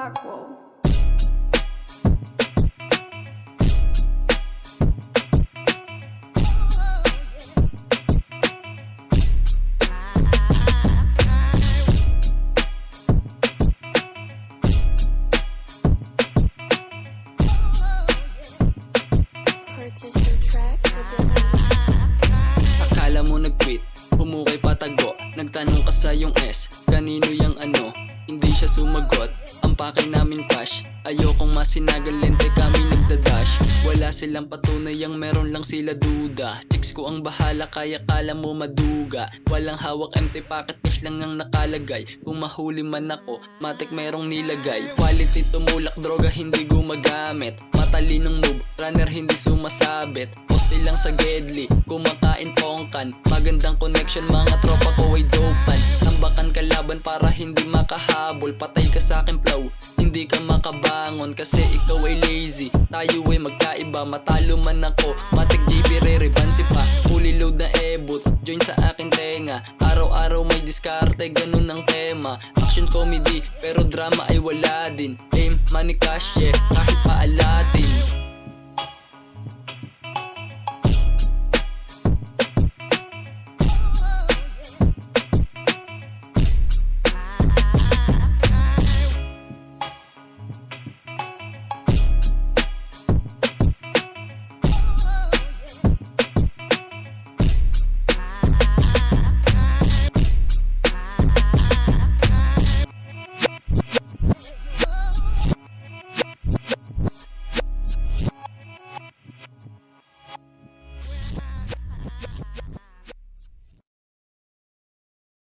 Blackwell. Purchase your track today. Akala mo nag-quit, humukay patago. Nagtanong ka sa yung S, kanino yang ano? Hindi siya sumagot, ang pakay namin cash. Ayokong masinagalente kami nagdadash. Wala silang patunay, ang meron lang sila duda. Chicks ko ang bahala, kaya kala mo maduga. Walang hawak, empty pocket, cash lang ang nakalagay. Kung mahuli man ako, matik merong nilagay. Quality tumulak, droga hindi gumagamit. Matalinong move, runner hindi sumasabit. Poste lang sa Gedli, kumakain pongkan. Magandang connection, mga tropa ko ay dopan. Tambakan kalaban para hindi makahabol. Patay ka sa akin flow, hindi ka makabangon. Kasi ikaw ay lazy, tayo ay magkaiba. Matalo man ako, matik JB re-rebansi pa. Fully load na ebot, join sa akin tenga. Araw-araw may diskarte, ganun ang tema. Action comedy, pero drama ay wala din. Aim, money, cash, yeah, kahit paalatin.